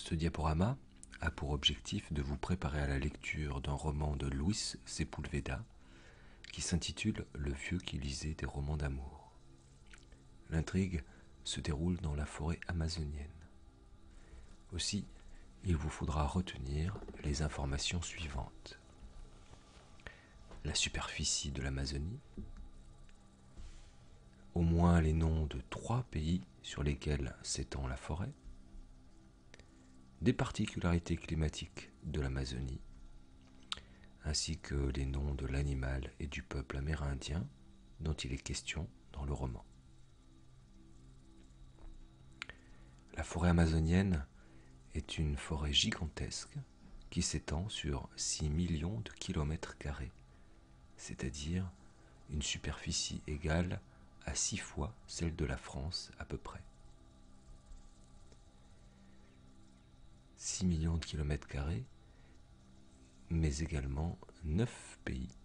Ce diaporama a pour objectif de vous préparer à la lecture d'un roman de Luis Sepúlveda qui s'intitule « Le vieux qui lisait des romans d'amour ». L'intrigue se déroule dans la forêt amazonienne. Aussi, il vous faudra retenir les informations suivantes. La superficie de l'Amazonie, au moins les noms de 3 pays sur lesquels s'étend la forêt, des particularités climatiques de l'Amazonie, ainsi que les noms de l'animal et du peuple amérindien dont il est question dans le roman. La forêt amazonienne est une forêt gigantesque qui s'étend sur 6 millions de kilomètres carrés, c'est-à-dire une superficie égale à 6 fois celle de la France à peu près. 6 millions de kilomètres carrés, mais également 9 pays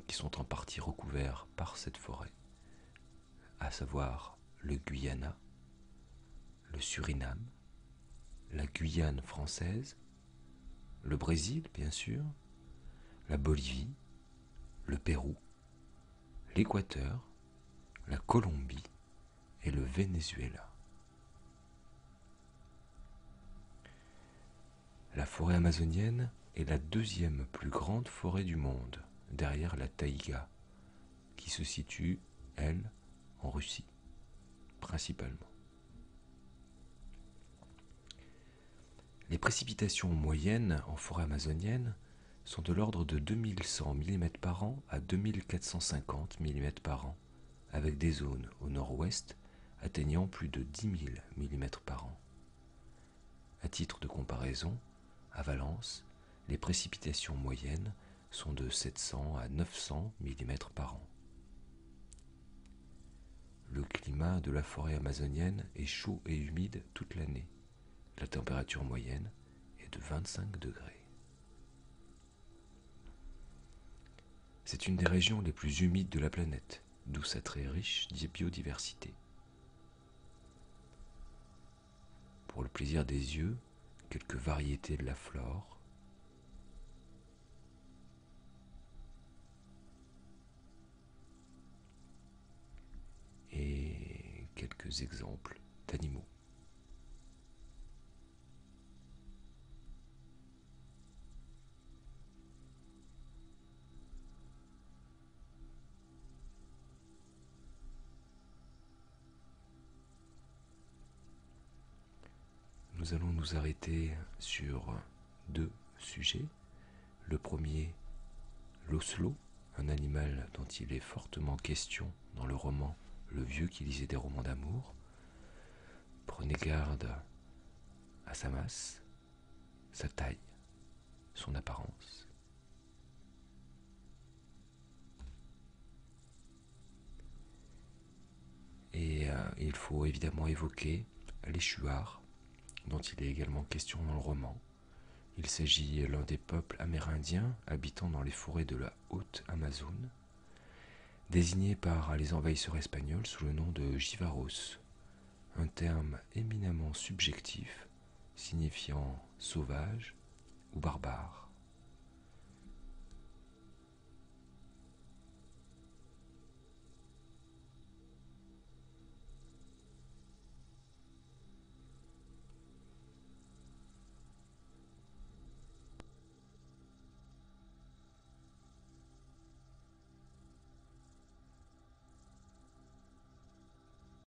qui sont en partie recouverts par cette forêt, à savoir le Guyana, le Suriname, la Guyane française, le Brésil bien sûr, la Bolivie, le Pérou, l'Équateur, la Colombie et le Venezuela. La forêt amazonienne est la 2e plus grande forêt du monde, derrière la taïga, qui se situe, elle, en Russie, principalement. Les précipitations moyennes en forêt amazonienne sont de l'ordre de 2100 mm par an à 2450 mm par an, avec des zones au nord-ouest atteignant plus de 10 000 mm par an. À titre de comparaison, à Valence, les précipitations moyennes sont de 700 à 900 mm par an. Le climat de la forêt amazonienne est chaud et humide toute l'année. La température moyenne est de 25 degrés. C'est une des régions les plus humides de la planète, d'où sa très riche biodiversité. Pour le plaisir des yeux, quelques variétés de la flore, et quelques exemples d'animaux. Nous allons nous arrêter sur 2 sujets. Le premier, l'oslo, un animal dont il est fortement question dans le roman Le vieux qui lisait des romans d'amour. Prenez garde à sa masse, sa taille, son apparence. Et il faut évidemment évoquer les Shuars, dont il est également question dans le roman. Il s'agit l'un des peuples amérindiens habitant dans les forêts de la haute Amazone, désigné par les envahisseurs espagnols sous le nom de Jivaros, un terme éminemment subjectif signifiant sauvage ou barbare.